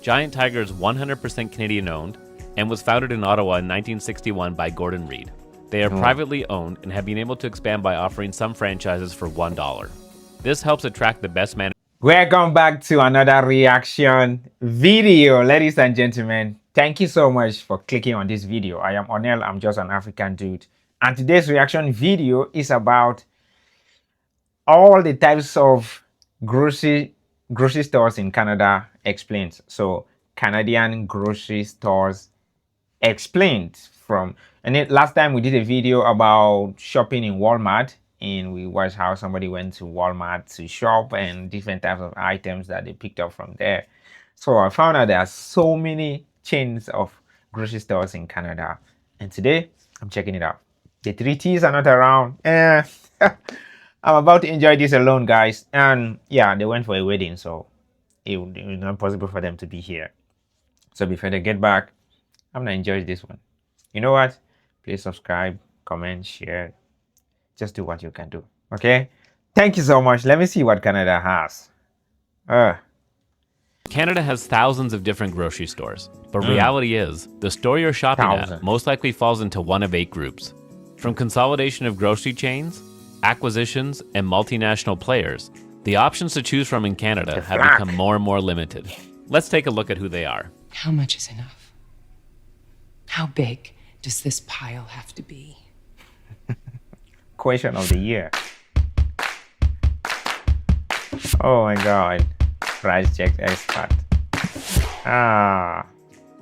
Giant Tiger is 100% Canadian owned and was founded in Ottawa in 1961 by Gordon Reed. They are privately owned and have been able to expand by offering some franchises for $1. This helps attract the best managers. Welcome back to another reaction video, ladies and gentlemen. Thank you so much for clicking on this video. I am Onel, I'm just an African dude. And today's reaction video is about all the types of grocery stores in Canada explained. So Canadian grocery stores explained from, and then last time we did a video about shopping in Walmart, and we watched how somebody went to Walmart to shop and different types of items that they picked up from there. So I found out there are so many chains of grocery stores in Canada, and today I'm checking it out. The 3Ts are not around. I'm about to enjoy this alone, guys. And yeah, they went for a wedding, so it was not possible for them to be here. So before they get back, I'm gonna enjoy this one. You know what? Please subscribe, comment, share. Just do what you can do. Okay? Thank you so much. Let me see what Canada has. Canada has thousands of different grocery stores, but reality is, the store you're shopping at most likely falls into one of 8 groups. From consolidation of grocery chains, acquisitions, and multinational players, the options to choose from in Canada have become more and more limited. Let's take a look at who they are. How much is enough? How big does this pile have to be? Question of the year. Oh my god. Price check expert.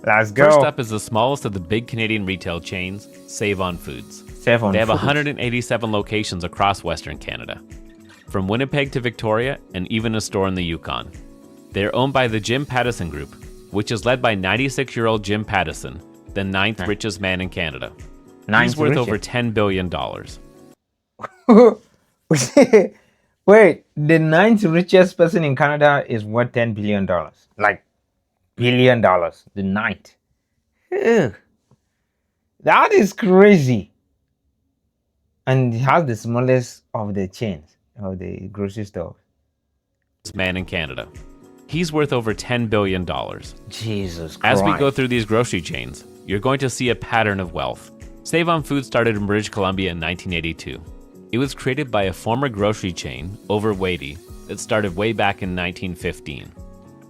Let's go. First up is the smallest of the big Canadian retail chains, Save On Foods. They have 187 locations across Western Canada, from Winnipeg to Victoria, and even a store in the Yukon. They are owned by the Jim Pattison Group, which is led by 96-year-old Jim Pattison, the 9th richest man in Canada. He's worth over $10 billion. Wait, the 9th richest person in Canada is worth $10 billion. Like, billion dollars. The 9th. Ugh. That is crazy. And he has the smallest of the chains, of the grocery stores. This man in Canada. He's worth over $10 billion. Jesus Christ. As we go through these grocery chains, you're going to see a pattern of wealth. Save On Foods started in British Columbia in 1982. It was created by a former grocery chain, Overweighty, that started way back in 1915.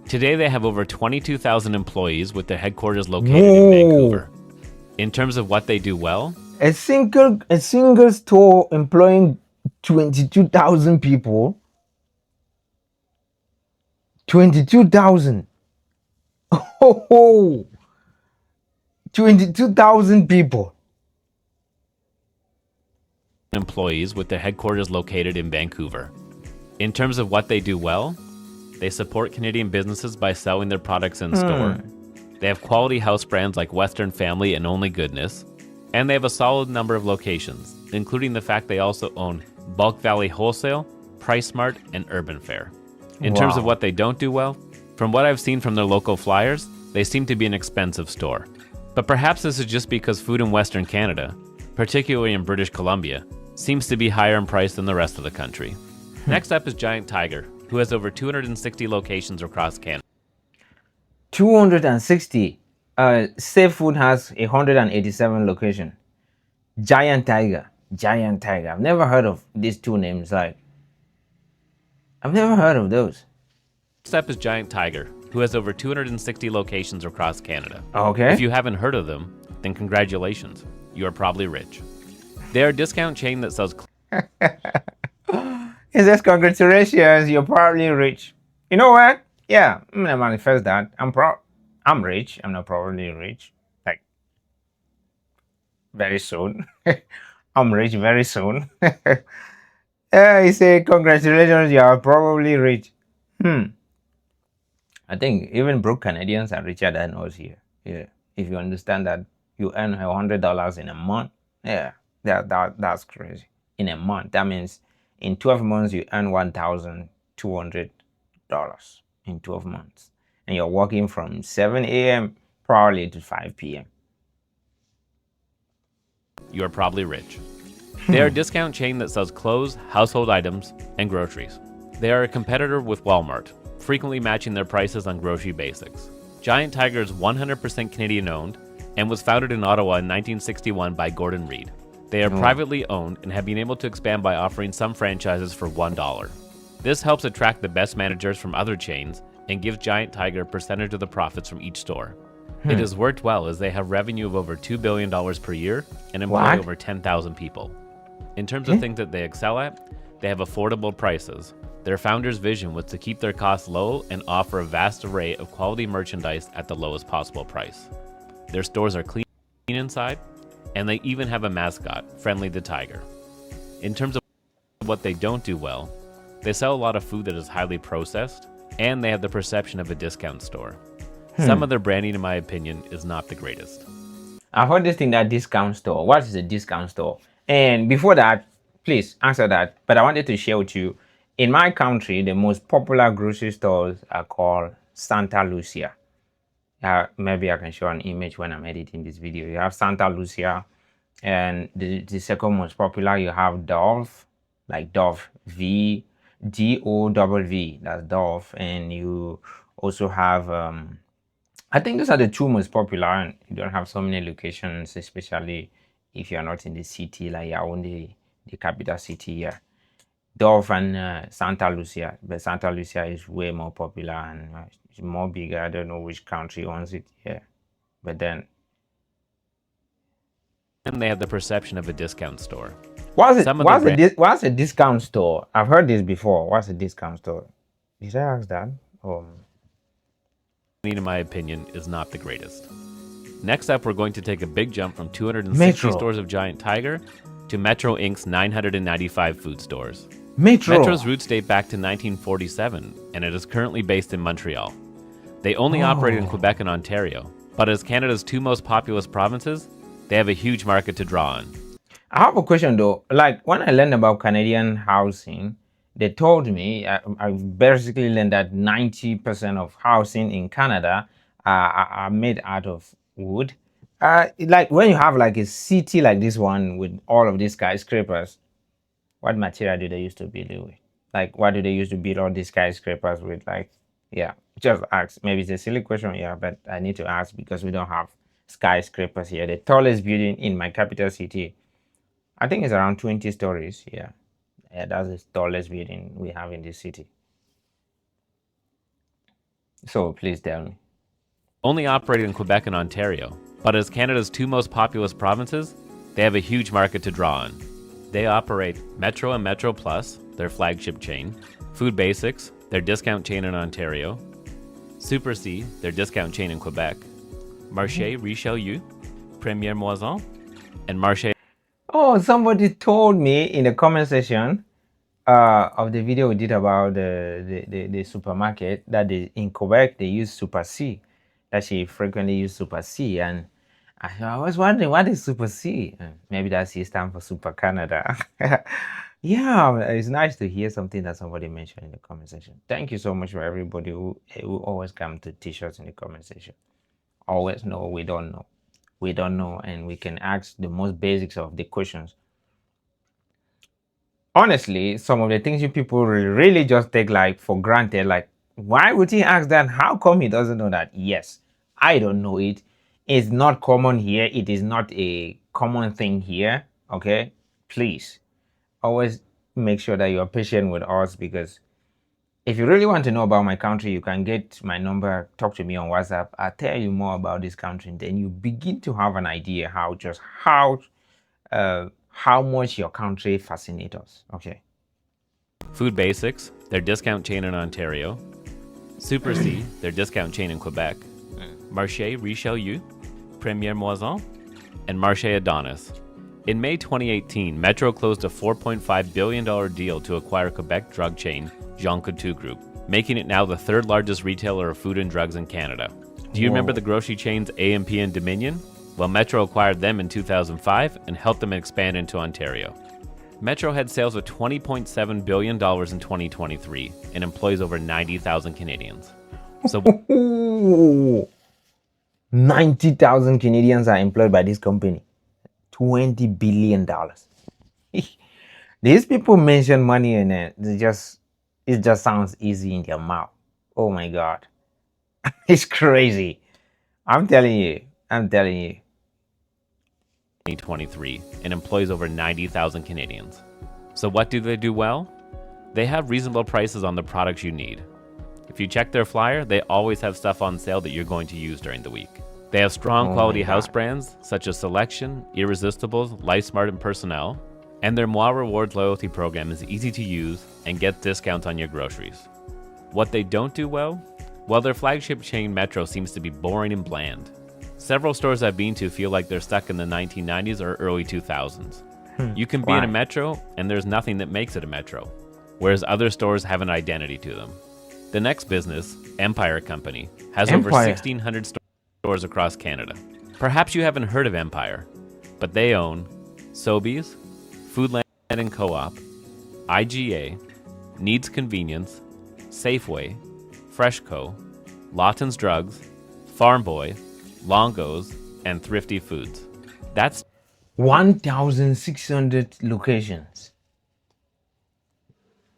Today they have over 22,000 employees with their headquarters located in Vancouver. In terms of what they do well, a single store employing 22,000 people. 22,000. Oh, 22,000 people. Employees with their headquarters located in Vancouver. In terms of what they do well, they support Canadian businesses by selling their products in store. They have quality house brands like Western Family and Only Goodness, and they have a solid number of locations, including the fact they also own Bulk Valley Wholesale, Price Smart, and Urban Fare. In terms of what they don't do well, from what I've seen from their local flyers, they seem to be an expensive store. But perhaps this is just because food in Western Canada, particularly in British Columbia, seems to be higher in price than the rest of the country. Next up is Giant Tiger, who has over 260 locations across Canada. 260. Safe Food has 187 locations. Giant Tiger. I've never heard of these two names. Like, I've never heard of those. Next up is Giant Tiger, who has over 260 locations across Canada. Okay. If you haven't heard of them, then congratulations. You are probably rich. They are a discount chain that sells... It says, congratulations, you're probably rich. You know what? Yeah, I'm gonna manifest that. I'm rich. I'm not probably rich. Like, very soon. I'm rich very soon. Yeah, he said, congratulations, you are probably rich. I think even broke Canadians are richer than us here. Yeah, if you understand that you earn $100 in a month. Yeah, that's crazy. In a month, that means in 12 months you earn $1,200 in 12 months, and you're working from 7 a.m. probably to 5 p.m. You are probably rich. They are a discount chain that sells clothes, household items, and groceries. They are a competitor with Walmart, frequently matching their prices on grocery basics. Giant Tiger is 100% Canadian owned and was founded in Ottawa in 1961 by Gordon Reed. They are privately owned and have been able to expand by offering some franchises for $1. This helps attract the best managers from other chains and gives Giant Tiger a percentage of the profits from each store. It has worked well as they have revenue of over $2 billion per year and employ over 10,000 people. In terms of things that they excel at, they have affordable prices. Their founder's vision was to keep their costs low and offer a vast array of quality merchandise at the lowest possible price. Their stores are clean inside, and they even have a mascot, Friendly the Tiger. In terms of what they don't do well, they sell a lot of food that is highly processed, and they have the perception of a discount store. Some of their branding, in my opinion, is not the greatest. I've heard this thing, that discount store. What is a discount store? And before that, please answer that. But I wanted to share with you, in my country, the most popular grocery stores are called Santa Lucia. Maybe I can show an image when I'm editing this video. You have Santa Lucia, and the second most popular, you have Dove, like Dove, V-D-O-V-V, that's Dove. And you also have, I think those are the two most popular, and you don't have so many locations, especially if you're not in the city, like you're only the capital city here. Dove and Santa Lucia, but Santa Lucia is way more popular and it's more bigger. I don't know which country owns it here, but then. And they have the perception of a discount store. What's a discount store? I've heard this before. What's a discount store? Did I ask that? In my opinion, is not the greatest. Next up, we're going to take a big jump from 260 Metro. stores of Giant Tiger to Metro Inc.'s 995 food stores. Metro. Metro's roots date back to 1947, and it is currently based in Montreal. They only operate in Quebec and Ontario, but as Canada's two most populous provinces, they have a huge market to draw on. I have a question though. Like when I learned about Canadian housing, they told me, I basically learned that 90% of housing in Canada are made out of wood. Like when you have like a city like this one with all of these skyscrapers, what material do they use to build it with? Like what do they use to build all these skyscrapers with? Like, yeah, just ask. Maybe it's a silly question, yeah, but I need to ask because we don't have skyscrapers here. The tallest building in my capital city, I think it's around 20 stories, yeah. Yeah, that's the tallest building we have in this city. So please tell me. Only operate in Quebec and Ontario, but as Canada's two most populous provinces, they have a huge market to draw on. They operate Metro and Metro Plus, their flagship chain, Food Basics, their discount chain in Ontario, Super C, their discount chain in Quebec, Marché Richelieu, Première Moisson, and Marché. Oh, somebody told me in the comment section of the video we did about the supermarket that in Quebec they use Super C, that she frequently use Super C, and I was wondering what is Super C. Maybe that C stands for Super Canada. Yeah, it's nice to hear something that somebody mentioned in the comment section. Thank you so much for everybody who always come to teach us in the comment section. Always know we don't know. We don't know, and we can ask the most basics of the questions. Honestly, some of the things you people really just take like for granted, like why would he ask that? How come he doesn't know that? Yes, I don't know it. It's not common here. It is not a common thing here. Okay, please always make sure that you are patient with us, because if you really want to know about my country, you can get my number, talk to me on WhatsApp. I'll tell you more about this country, and then you begin to have an idea how much your country fascinates us. Okay. Food Basics, their discount chain in Ontario, Super C, their discount chain in Quebec, Marché Richelieu, Première Moisson, and Marché Adonis. In May 2018, Metro closed a $4.5 billion deal to acquire Quebec drug chain Jean Coutu Group, making it now the third largest retailer of food and drugs in Canada. Do you remember the grocery chains A&P and Dominion? Well, Metro acquired them in 2005 and helped them expand into Ontario. Metro had sales of $20.7 billion in 2023 and employs over 90,000 Canadians. So 90,000 Canadians are employed by this company. $20 billion. These people mention money and it just sounds easy in their mouth. Oh my God. It's crazy. I'm telling you. I'm telling you. 2023 and employs over 90,000 Canadians. So what do they do well? They have reasonable prices on the products you need. If you check their flyer, they always have stuff on sale that you're going to use during the week. They have strong Oh quality my house God. brands such as Selection, Irresistibles, LifeSmart, and Personnel. And their Moi Rewards loyalty program is easy to use and gets discounts on your groceries. What they don't do well? Well, their flagship chain Metro seems to be boring and bland. Several stores I've been to feel like they're stuck in the 1990s or early 2000s. You can be in a Why? Metro and there's nothing that makes it a Metro, whereas other stores have an identity to them. The next business, Empire Company, has over Empire. 1,600 stores across Canada. Perhaps you haven't heard of Empire, but they own Sobeys, Foodland and Co-op, IGA, Needs Convenience, Safeway, Freshco, Lawton's Drugs, Farm Boy, Longo's, and Thrifty Foods. That's 1,600 locations.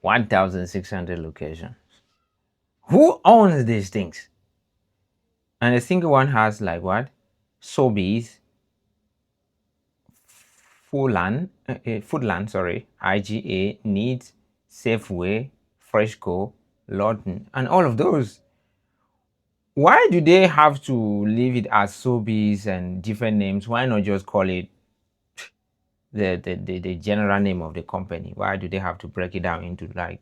1,600 locations. Who owns these things? And a single one has like what? Sobeys, Foodland, sorry, IGA, Needs, Safeway, Freshco, Lawton, and all of those. Why do they have to leave it as Sobeys and different names? Why not just call it the general name of the company? Why do they have to break it down into like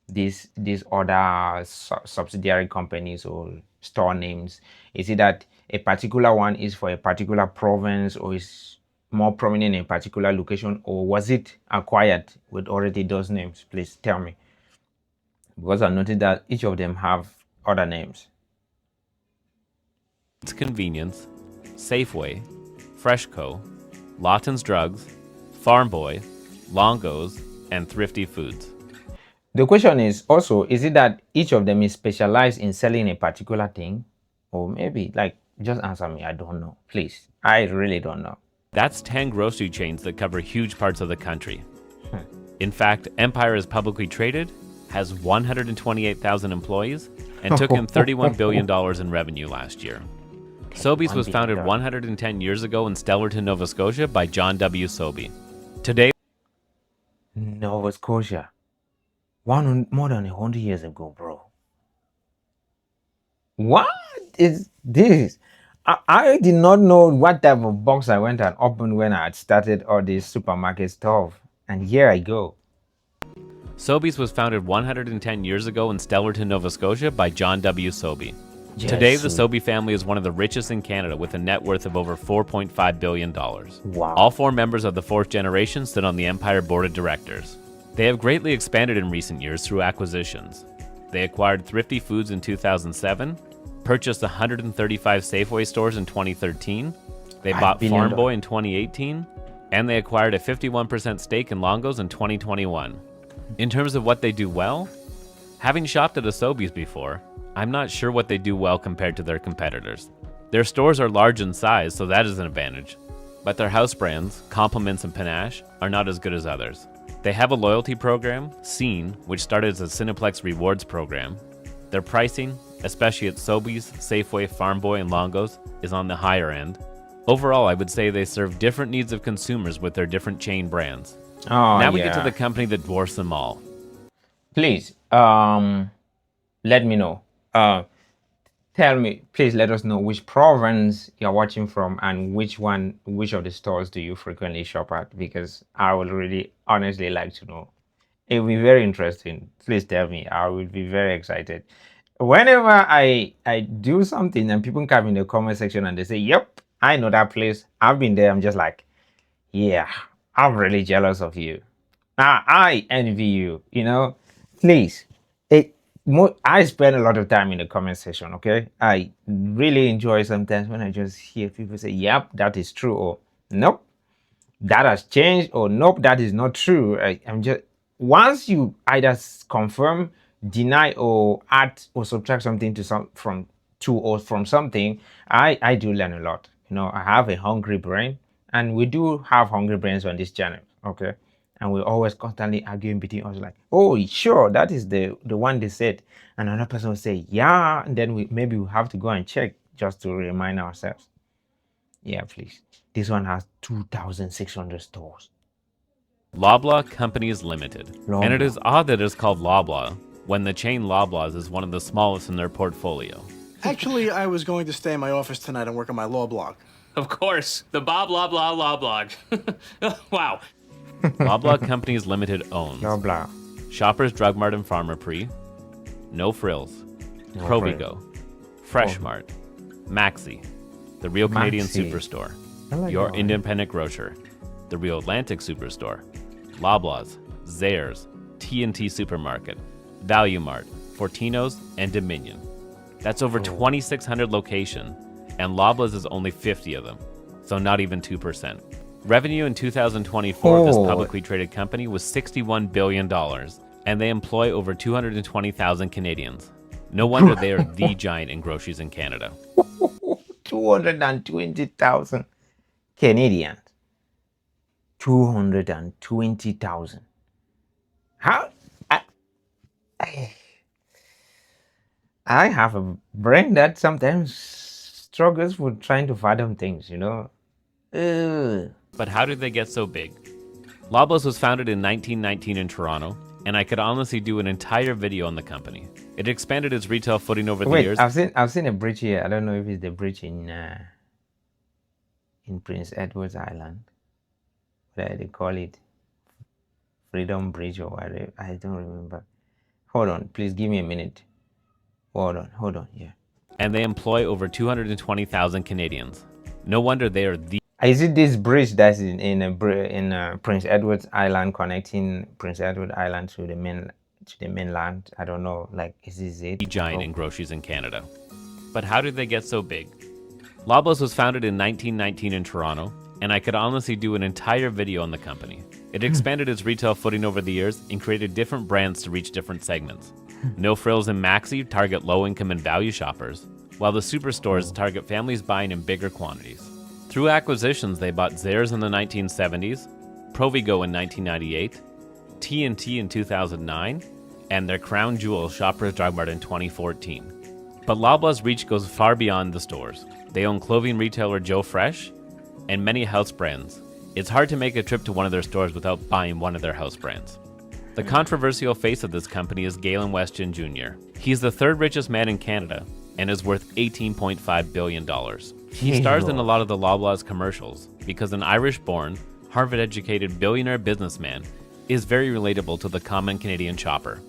these other subsidiary companies or store names? Is it that a particular one is for a particular province or is more prominent in a particular location, or was it acquired with already those names? Please tell me, because I noticed that each of them have other names. Convenience, Safeway, Freshco, Lawton's Drugs, Farm Boy, Longo's, and Thrifty Foods. The question is also, is it that each of them is specialized in selling a particular thing? Or maybe, like, just answer me. I don't know. Please. I really don't know. That's 10 grocery chains that cover huge parts of the country. In fact, Empire is publicly traded, has 128,000 employees, and took in $31 billion in revenue last year. Sobeys was founded 110 years ago in Stellarton, Nova Scotia by John W. Sobey. Today, Nova Scotia. More than 100 years ago, bro. What is this? I did not know what type of box I went and opened when I had started all this supermarket stuff. And here I go. Sobeys was founded 110 years ago in Stellarton, Nova Scotia by John W. Sobey. Yes. Today, the Sobey family is one of the richest in Canada with a net worth of over $4.5 billion. Wow. All 4 members of the 4th generation sit on the Empire Board of Directors. They have greatly expanded in recent years through acquisitions. They acquired Thrifty Foods in 2007, purchased 135 Safeway stores in 2013, they bought billion Farm Boy in 2018, and they acquired a 51% stake in Longo's in 2021. In terms of what they do well, having shopped at a Sobeys before, I'm not sure what they do well compared to their competitors. Their stores are large in size, so that is an advantage. But their house brands, Compliments and Panache, are not as good as others. They have a loyalty program, Scene, which started as a Cineplex rewards program. Their pricing, especially at Sobeys, Safeway, Farm Boy, and Longo's, is on the higher end. Overall, I would say they serve different needs of consumers with their different chain brands. Oh, Now we get to the company that dwarfs them all. Please, let me know. Tell me, please let us know which province you're watching from and which of the stores do you frequently shop at, because I would really honestly like to know. It will be very interesting. Please tell me. I will be very excited. Whenever I do something and people come in the comment section and they say, yep, I know that place. I've been there. I'm just like, yeah, I'm really jealous of you. I envy you, Please. I spend a lot of time in the comment section, okay? I really enjoy sometimes when I just hear people say, yep, that is true, or nope, that has changed, or nope, that is not true. I'm just, once you either confirm, deny, or add or subtract something from something, I do learn a lot. I have a hungry brain, and we do have hungry brains on this channel, okay? and we're always constantly arguing between us, like, oh, sure, that is the one they said. And another person will say, yeah, and then we have to go and check just to remind ourselves. Yeah, please. This one has 2,600 stores. Loblaw Companies Limited. Loblaw. And it is odd that it is called Loblaw when the chain Loblaws is one of the smallest in their portfolio. Actually, I was going to stay in my office tonight and work on my law blog. Of course, the Bob Loblaw law blog. Wow. Loblaw Companies Limited owns Loblaw. Shoppers Drug Mart and Pharmaprix, No Frills, Provigo, Fresh Mart, Maxi, The Real Canadian Maxi. Superstore, I like Your that one. Independent Grocer, The Real Atlantic Superstore, Loblaws, Zayres, T&T Supermarket, Value Mart, Fortino's, and Dominion. That's over 2,600 locations, and Loblaws is only 50 of them, so not even 2%. Revenue in 2024 of this publicly traded company was $61 billion, and they employ over 220,000 Canadians. No wonder they are the giant in groceries in Canada. 220,000 Canadians. 220,000. How? I have a brain that sometimes struggles with trying to fathom things, you know. But how did they get so big? Loblaws was founded in 1919 in Toronto, and I could honestly do an entire video on the company. It expanded its retail footing over the Wait, years. I've seen a bridge here. I don't know if it's the bridge in Prince Edward's Island. What they call it? Freedom Bridge or whatever. I don't remember. Hold on, please give me a minute. Hold on, yeah. And they employ over 220,000 Canadians. No wonder they are the Is it this bridge that's in Prince Edward's Island, connecting Prince Edward Island to the mainland? I don't know. Like, is this it? giant in groceries in Canada. But how did they get so big? Loblaws was founded in 1919 in Toronto, and I could honestly do an entire video on the company. It expanded its retail footing over the years and created different brands to reach different segments. No Frills and Maxi target low-income and value shoppers, while the superstores target families buying in bigger quantities. Through acquisitions, they bought Zayres in the 1970s, Provigo in 1998, T&T in 2009, and their crown jewel Shoppers Drug Mart in 2014. But Loblaw's reach goes far beyond the stores. They own clothing retailer Joe Fresh and many house brands. It's hard to make a trip to one of their stores without buying one of their house brands. The controversial face of this company is Galen Weston Jr. He's the third richest man in Canada and is worth $18.5 billion. He stars in a lot of the Loblaws commercials because an Irish-born, Harvard-educated billionaire businessman is very relatable to the common Canadian shopper.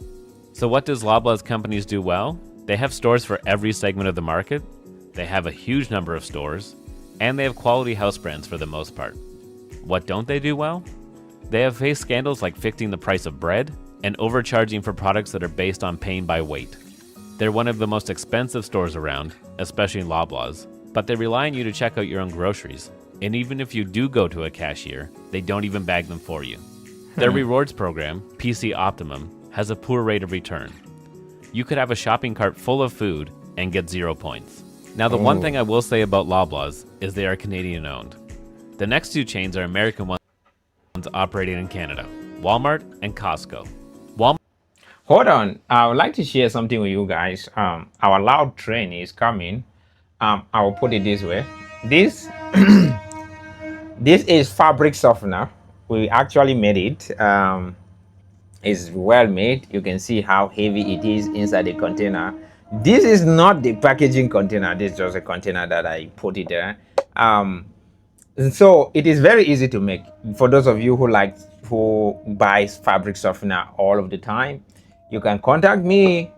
So what does Loblaws companies do well? They have stores for every segment of the market, they have a huge number of stores, and they have quality house brands for the most part. What don't they do well? They have faced scandals like fixing the price of bread and overcharging for products that are based on paying by weight. They're one of the most expensive stores around, especially Loblaws, but they rely on you to check out your own groceries. And even if you do go to a cashier, they don't even bag them for you. Their rewards program, PC Optimum, has a poor rate of return. You could have a shopping cart full of food and get 0 points. Now, the one thing I will say about Loblaws is they are Canadian owned. The next two chains are American ones operating in Canada, Walmart and Costco. Hold on. I would like to share something with you guys. Our loud train is coming. I will put it this way. This this is fabric softener. We actually made it. It's well made. You can see how heavy it is inside the container. This is not the packaging container. This is just a container that I put it there. So it is very easy to make. For those of you who buys fabric softener all of the time, you can contact me.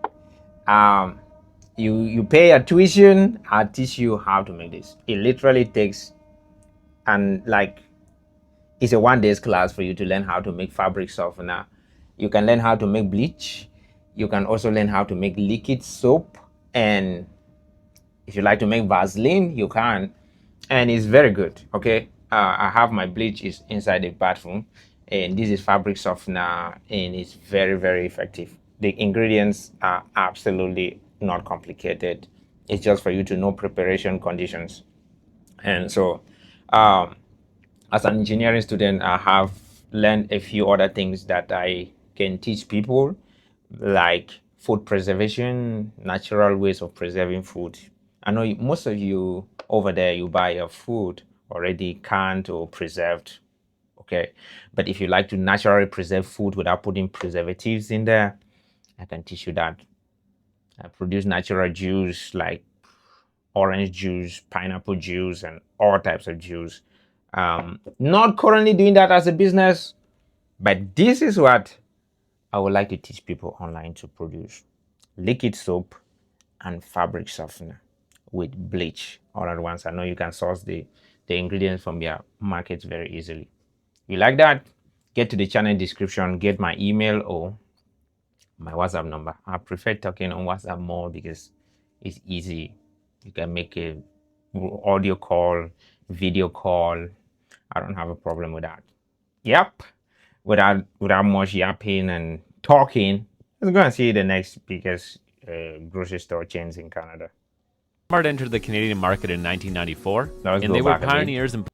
You pay a tuition. I'll teach you how to make this. It literally takes, it's a 1 day class for you to learn how to make fabric softener. You can learn how to make bleach. You can also learn how to make liquid soap. And if you like to make Vaseline, you can. And it's very good, okay? I have my bleach is inside the bathroom. And this is fabric softener. And it's very, very effective. The ingredients are absolutely not complicated. It's just for you to know preparation conditions. And so, as an engineering student, I have learned a few other things that I can teach people, like food preservation, natural ways of preserving food. I know most of you over there, you buy your food already canned or preserved. Okay, but if you like to naturally preserve food without putting preservatives in there, I can teach you that. I produce natural juice like orange juice, pineapple juice, and all types of juice. Not currently doing that as a business, but this is what I would like to teach people online to produce: liquid soap and fabric softener with bleach all at once. I know you can source the ingredients from your markets very easily. You like that? Get to the channel description, get my email or my WhatsApp number. I prefer talking on WhatsApp more because it's easy. You can make a audio call, video call. I don't have a problem with that. Yep. Without much yapping and talking, let's go and see the next biggest grocery store chains in Canada. Walmart entered the Canadian market in 1994, Let's and go they were back a bit. pioneers in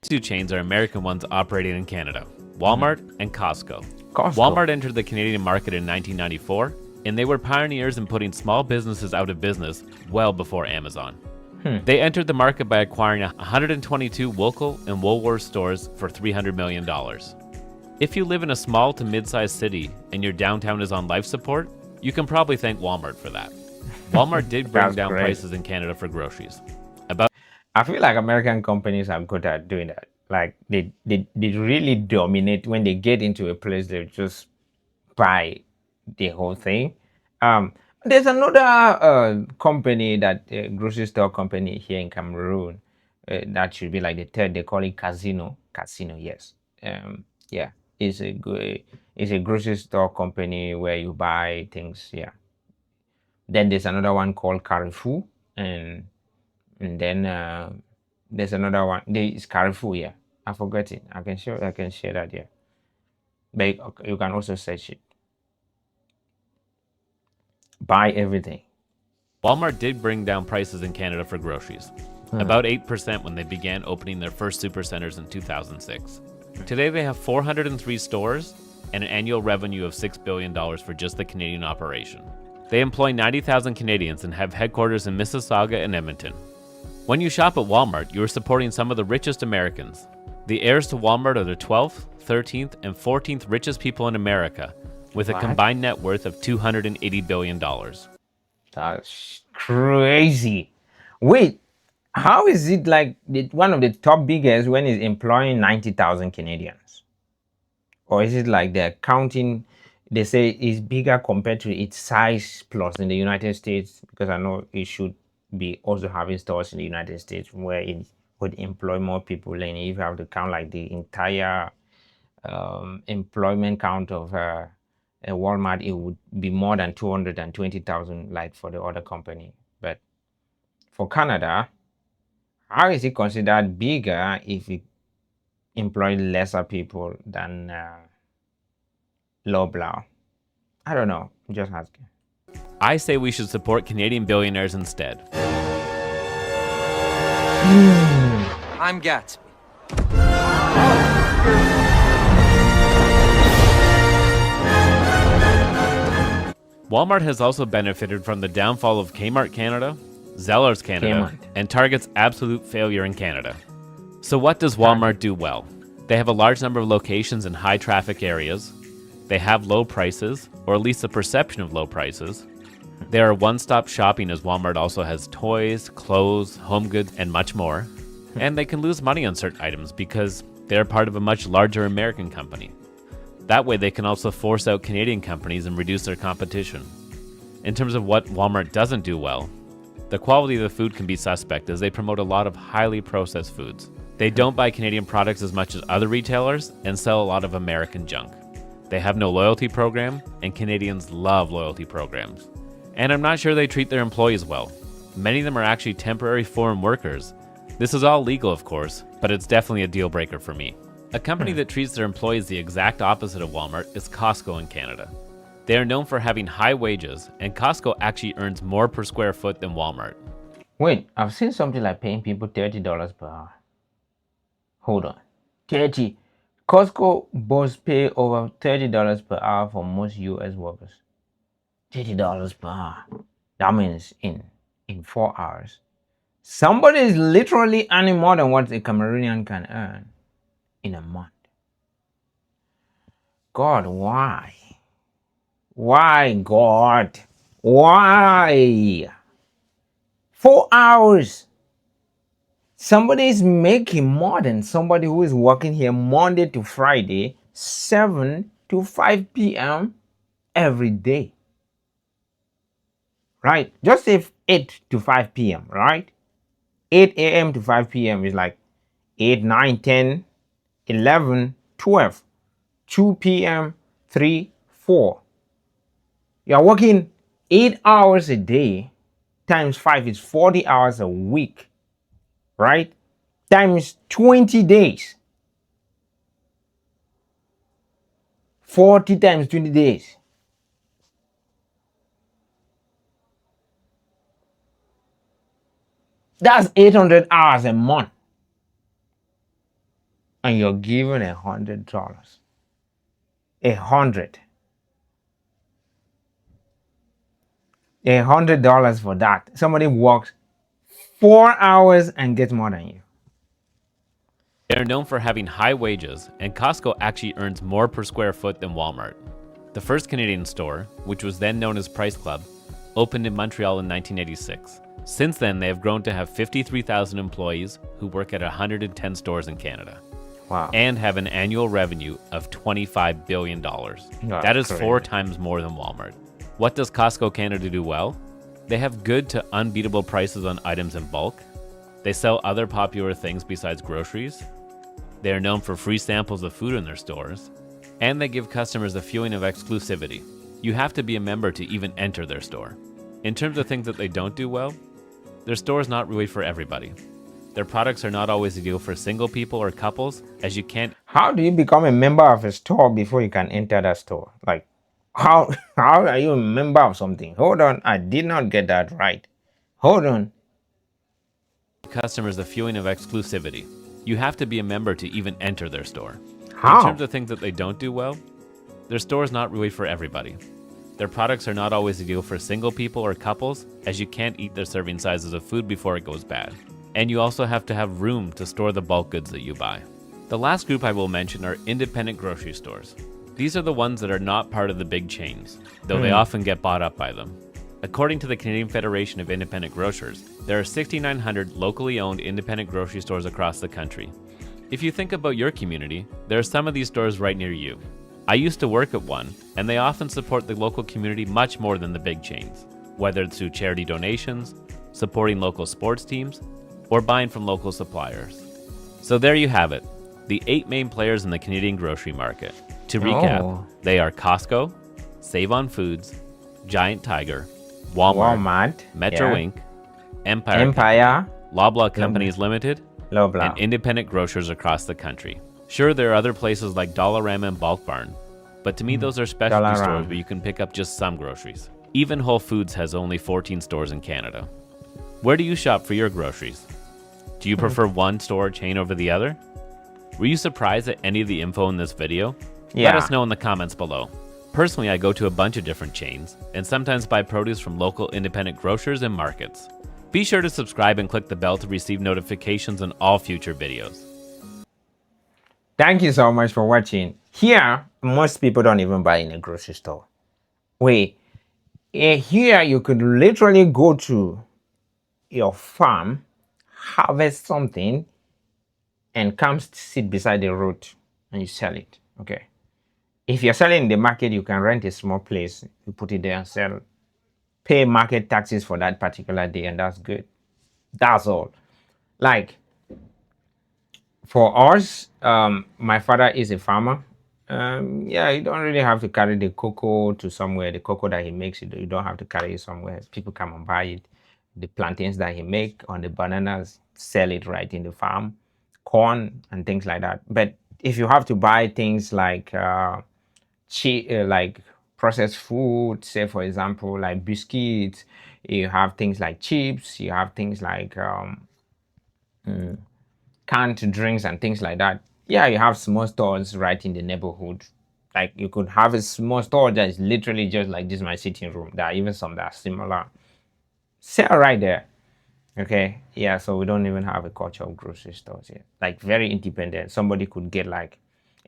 two chains are American ones operating in Canada: Walmart and Costco. Costco. Walmart entered the Canadian market in 1994, and they were pioneers in putting small businesses out of business well before Amazon. They entered the market by acquiring 122 local and Woolworths stores for $300 million. If you live in a small to mid-sized city and your downtown is on life support, you can probably thank Walmart for that. Walmart did bring That's down great. prices in Canada for groceries. I feel like American companies are good at doing that. Like they really dominate when they get into a place. They just buy the whole thing. There's another company that grocery store company here in Cameroon that should be like the third. They call it Casino. Casino, yes. Yeah, it's a grocery store company where you buy things. Yeah. Then there's another one called Carrefour, and then there's another one. It's Carrefour. Yeah, I forgot it. I can share that. Yeah, but you can also search it. Buy everything. Walmart did bring down prices in Canada for groceries, about 8% when they began opening their first supercenters in 2006. Today they have 403 stores and an annual revenue of $6 billion for just the Canadian operation. They employ 90,000 Canadians and have headquarters in Mississauga and Edmonton. When you shop at Walmart, you are supporting some of the richest Americans. The heirs to Walmart are the 12th, 13th, and 14th richest people in America, with a What? combined net worth of $280 billion. That's crazy. Wait, how is it like one of the top biggest when it's employing 90,000 Canadians? Or is it like they're counting, they say it's bigger compared to its size plus in the United States? Because I know it should be also having stores in the United States where it would employ more people. And if you have to count like the entire employment count of a Walmart, it would be more than 220,000 like for the other company. But for Canada, how is it considered bigger if it employs lesser people than Loblaw? I don't know. I'm just asking. I say we should support Canadian billionaires instead. I'm Gatsby. Walmart has also benefited from the downfall of Kmart Canada, Zellers Canada, Kmart. and Target's absolute failure in Canada. So what does Walmart do well? They have a large number of locations in high traffic areas. They have low prices, or at least a perception of low prices. They are one-stop shopping, as Walmart also has toys, clothes, home goods, and much more. And they can lose money on certain items because they're part of a much larger American company. That way they can also force out Canadian companies and reduce their competition. In terms of what Walmart doesn't do well, the quality of the food can be suspect as they promote a lot of highly processed foods. They don't buy Canadian products as much as other retailers and sell a lot of American junk. They have no loyalty program, and Canadians love loyalty programs. And I'm not sure they treat their employees well. Many of them are actually temporary foreign workers. This is all legal, of course, but it's definitely a deal breaker for me. A company that treats their employees the exact opposite of Walmart is Costco in Canada. They are known for having high wages, and Costco actually earns more per square foot than Walmart. Wait, I've seen something like paying people $30 per hour. Hold on. 30 Costco boss pay over $30 per hour for most US workers. $30 per hour. That means in 4 hours. Somebody is literally earning more than what a Cameroonian can earn in a month. God, why? Why, God? Why? 4 hours. Somebody is making more than somebody who is working here Monday to Friday, 7 to 5 p.m. every day. Right? Just say 8 to 5 p.m., right? 8 a.m. to 5 p.m. is like 8, 9, 10, 11, 12, 2 p.m., 3, 4. You're working 8 hours a day times 5 is 40 hours a week, right? Times 20 days. 40 times 20 days. That's 800 hours a month. And you're given $100. $100 for that. Somebody works 4 hours and gets more than you. They are known for having high wages, and Costco actually earns more per square foot than Walmart. The first Canadian store, which was then known as Price Club, opened in Montreal in 1986. Since then, they have grown to have 53,000 employees who work at 110 stores in Canada. Wow. And have an annual revenue of $25 billion. That is 4 times more than Walmart. What does Costco Canada do well? They have good to unbeatable prices on items in bulk. They sell other popular things besides groceries. They are known for free samples of food in their stores. And they give customers a feeling of exclusivity. You have to be a member to even enter their store. In terms of things that they don't do well, their store is not really for everybody. Their products are not always ideal for single people or couples, as you can't. How do you become a member of a store before you can enter that store? Like, how are you a member of something? Hold on, I did not get that right. Hold on. Customers a feeling of exclusivity. You have to be a member to even enter their store. How? In terms of things that they don't do well, their store is not really for everybody. Their products are not always ideal for single people or couples, as you can't eat their serving sizes of food before it goes bad. And you also have to have room to store the bulk goods that you buy. The last group I will mention are independent grocery stores. These are the ones that are not part of the big chains, though they often get bought up by them. According to the Canadian Federation of Independent Grocers, there are 6,900 locally owned independent grocery stores across the country. If you think about your community, there are some of these stores right near you. I used to work at one, and they often support the local community much more than the big chains, whether it's through charity donations, supporting local sports teams, or buying from local suppliers. So there you have it, the 8 main players in the Canadian grocery market. To recap, they are Costco, Save On Foods, Giant Tiger, Walmart, Metro Inc., Empire, Loblaw Companies Limited, Loblaw, and independent grocers across the country. Sure, there are other places like Dollarama and Bulk Barn, but to me those are specialty stores where you can pick up just some groceries. Even Whole Foods has only 14 stores in Canada. Where do you shop for your groceries? Do you prefer one store chain over the other? Were you surprised at any of the info in this video? Yeah. Let us know in the comments below. Personally, I go to a bunch of different chains and sometimes buy produce from local independent grocers and markets. Be sure to subscribe and click the bell to receive notifications on all future videos. Thank you so much for watching. Here, most people don't even buy in a grocery store. Wait, here you could literally go to your farm, harvest something, and come sit beside the road and you sell it. Okay. If you're selling in the market, you can rent a small place, you put it there and sell. Pay market taxes for that particular day, and that's good. That's all. Like, for us, my father is a farmer. Yeah, you don't really have to carry the cocoa to somewhere. The cocoa that he makes, you don't have to carry it somewhere. People come and buy it. The plantains that he make on the bananas, sell it right in the farm. Corn and things like that. But if you have to buy things like like processed food, say for example like biscuits, you have things like chips, you have things like canned drinks and things like that, Yeah, you have small stores right in the neighborhood. Like you could have a small store that is literally just like this, my sitting room. There are even some that are similar. Sell right there. Okay. Yeah. So we don't even have a culture of grocery stores here. Like very independent. Somebody could get like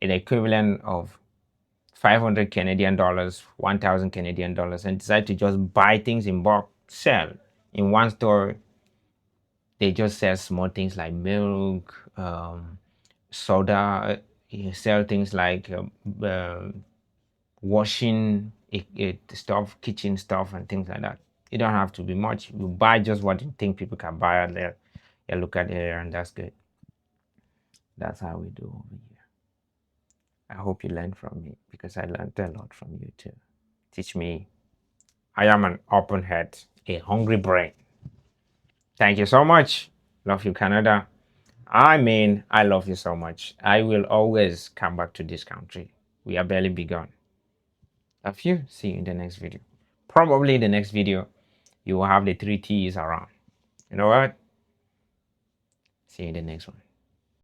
an equivalent of 500 Canadian dollars, 1,000 Canadian dollars, and decide to just buy things in bulk, sell. In one store, they just sell small things like milk, soda. You sell things like washing stuff, kitchen stuff, and things like that. You don't have to be much. You buy just what you think people can buy out there. You look at it and that's good. That's how we do over here. I hope you learned from me because I learned a lot from you too. Teach me. I am an open head, a hungry brain. Thank you so much. Love you, Canada. I mean, I love you so much. I will always come back to this country. We are barely begun. Love you. See you in the next video. Probably in the next video, you will have the 3 T's around. You know what? See you in the next one.